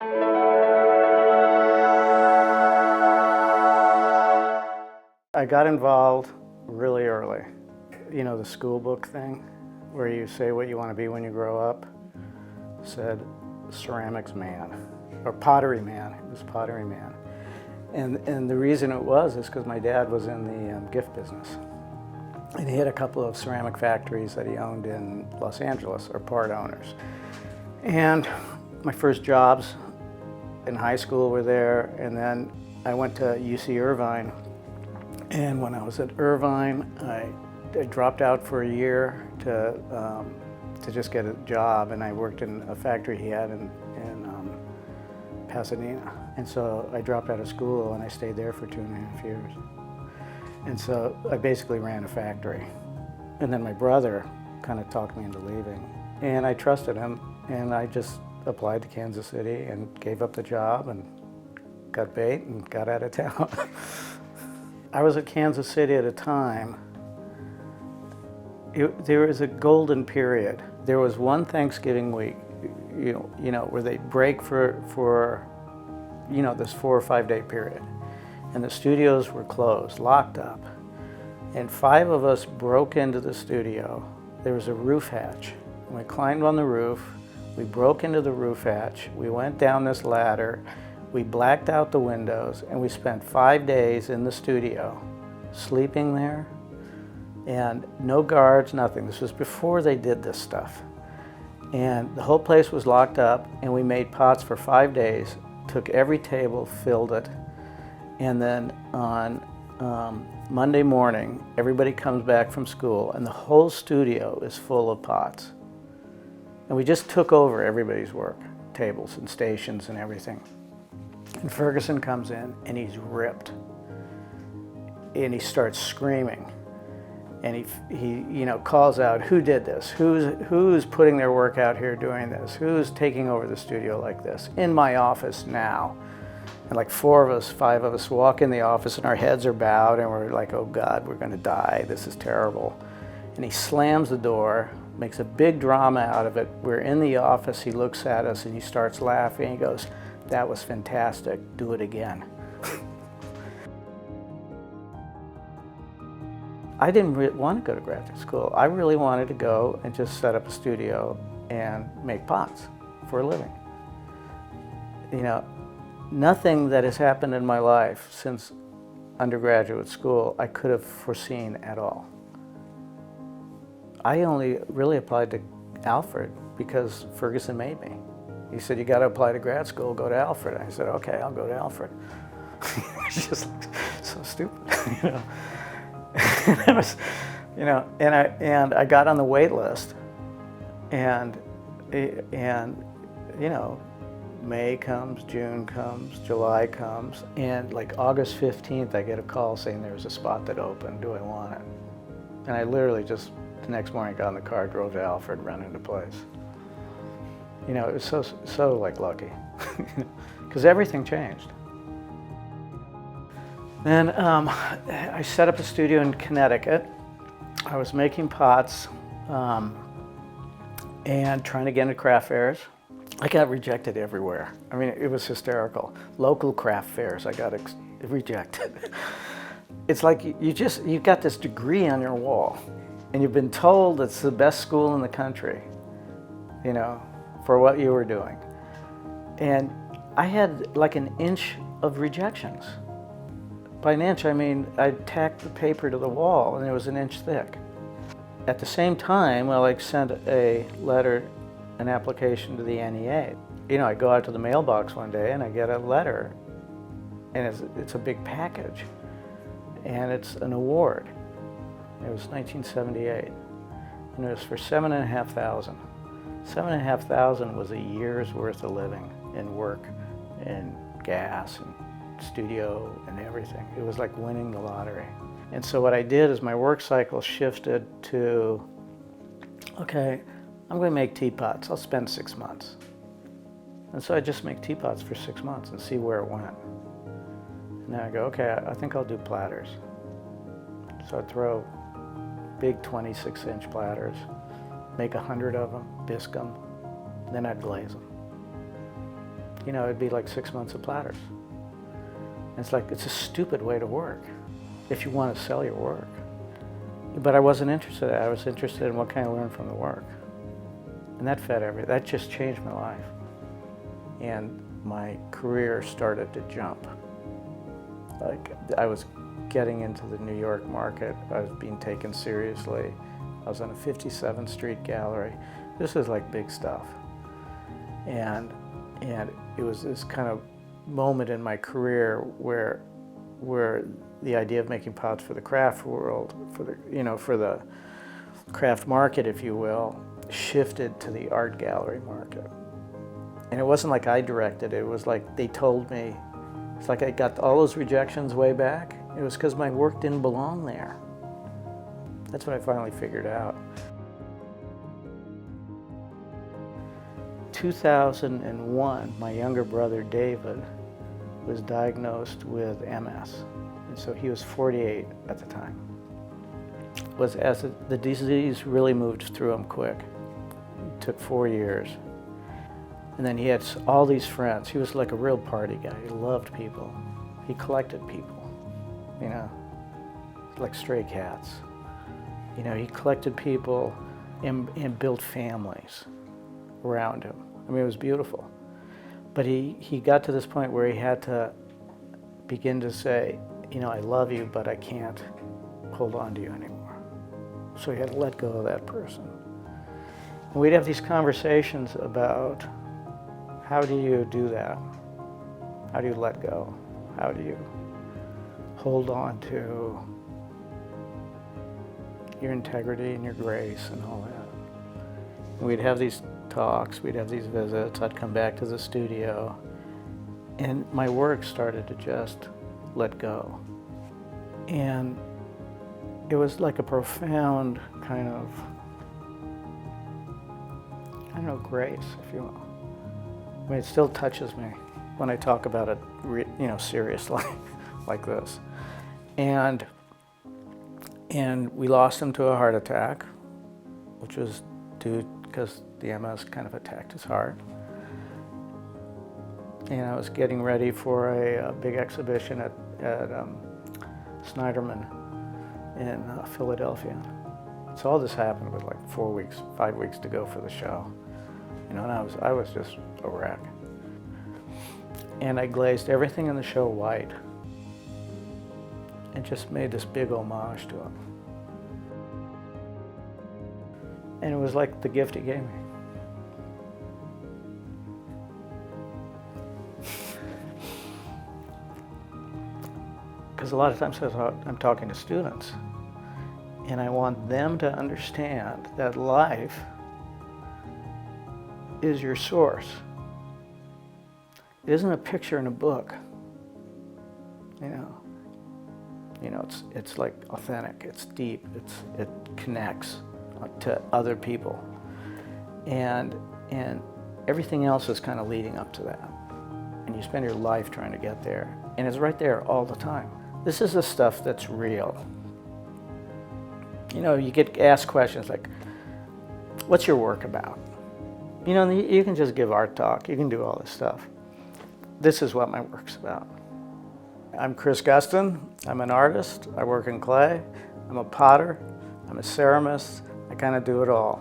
I got involved really early. You know, the school book thing where you say what you want to be when you grow up said ceramics man or pottery man. It was pottery man. And the reason it was is because my dad was in the gift business. And he had a couple of ceramic factories that he owned in Los Angeles, or part owners. And my first jobs in high school were there, and then I went to UC Irvine. And when I was at Irvine, I dropped out for a year to just get a job, and I worked in a factory he had in Pasadena. And so I dropped out of school and I stayed there for 2.5 years. And so I basically ran a factory. And then my brother kind of talked me into leaving. And I trusted him, and I just applied to Kansas City and gave up the job and got bait and got out of town. I was at Kansas City at a time. There was a golden period. There was one Thanksgiving week, you know, where they break for this 4 or 5 day period. And the studios were closed, locked up. And 5 of us broke into the studio. There was a roof hatch. And we climbed on the roof. We broke into the roof hatch. We went down this ladder. We blacked out the windows, and we spent 5 days in the studio, sleeping there, and no guards, nothing. This was before they did this stuff. And the whole place was locked up, and we made pots for 5 days, took every table, filled it, and then on Monday morning, everybody comes back from school, and the whole studio is full of pots. And we just took over everybody's work, tables and stations and everything. And Ferguson comes in, and he's ripped, and he starts screaming, and he calls out, "Who did this? Who's putting their work out here doing this? Who's taking over the studio like this? In my office now." And like 5 of us walk in the office, and our heads are bowed, and we're like, "Oh God, we're going to die. This is terrible." And he slams the door, makes a big drama out of it. We're in the office. He looks at us, and he starts laughing. He goes, "That was fantastic. Do it again." I didn't want to go to graduate school. I really wanted to go and just set up a studio and make pots for a living. You know, nothing that has happened in my life since undergraduate school I could have foreseen at all. I only really applied to Alfred because Ferguson made me. He said, "You got to apply to grad school, go to Alfred." I said, "Okay, I'll go to Alfred." It's just like, so stupid, you know. And it was, you know, and I got on the wait list, and you know, May comes, June comes, July comes, and like August 15th, I get a call saying there's a spot that opened. Do I want it? And I literally just the next morning got in the car, drove to Alfred, ran into place. You know, it was so like lucky, because everything changed. Then I set up a studio in Connecticut. I was making pots and trying to get into craft fairs. I got rejected everywhere. I mean, it was hysterical. Local craft fairs, I got rejected. It's like you've got this degree on your wall, and you've been told it's the best school in the country, you know, for what you were doing. And I had like an inch of rejections. By an inch, I mean I tacked the paper to the wall, and it was an inch thick. At the same time, I sent a letter, an application to the NEA. You know, I go out to the mailbox one day, and I get a letter, and it's a big package, and it's an award. It was 1978, and it was for $7,500. $7,500 was a year's worth of living and work and gas and studio and everything. It was like winning the lottery. And so what I did is my work cycle shifted to, okay, I'm going to make teapots. I'll spend 6 months. And so I just make teapots for 6 months and see where it went. And then I go, okay, I think I'll do platters. So I'd throw big 26-inch platters, make 100 of them, bisque them, then I'd glaze them. You know, it'd be like 6 months of platters. And it's like, it's a stupid way to work if you want to sell your work. But I wasn't interested in it. I was interested in what can I learn from the work. And that fed everything. That just changed my life. And my career started to jump. Like, I was getting into the New York market. I was being taken seriously. I was on a 57th Street gallery. This is like big stuff. And it was this kind of moment in my career where the idea of making pots for the craft world, for the craft market, if you will, shifted to the art gallery market. And it wasn't like I directed it. It was like they told me. It's like I got all those rejections way back. It was because my work didn't belong there. That's what I finally figured out. 2001, my younger brother David was diagnosed with MS. And so he was 48 at the time. The disease really moved through him quick. It took 4 years. And then he had all these friends. He was like a real party guy. He loved people. He collected people, you know, like stray cats. You know, he collected people and built families around him. I mean, it was beautiful. But he got to this point where he had to begin to say, you know, I love you, but I can't hold on to you anymore. So he had to let go of that person. And we'd have these conversations about, how do you do that? How do you let go? How do you hold on to your integrity and your grace and all that? And we'd have these talks, we'd have these visits, I'd come back to the studio, and my work started to just let go. And it was like a profound kind of, I don't know, grace, if you will. I mean, it still touches me when I talk about it, you know, seriously, like this. And we lost him to a heart attack, which was because the MS kind of attacked his heart. And I was getting ready for a big exhibition at Snyderman in Philadelphia. So all this happened with like 5 weeks to go for the show. You know, and I was just a wreck. And I glazed everything in the show white and just made this big homage to him. And it was like the gift he gave me. Because a lot of times I'm talking to students, and I want them to understand that life is your source. It isn't a picture in a book. You know, it's like authentic. It's deep. It connects to other people, and everything else is kind of leading up to that. And you spend your life trying to get there, and it's right there all the time. This is the stuff that's real. You know, you get asked questions like, "What's your work about?" You know, you can just give art talk. You can do all this stuff. This is what my work's about. I'm Chris Gustin. I'm an artist. I work in clay. I'm a potter. I'm a ceramist. I kind of do it all.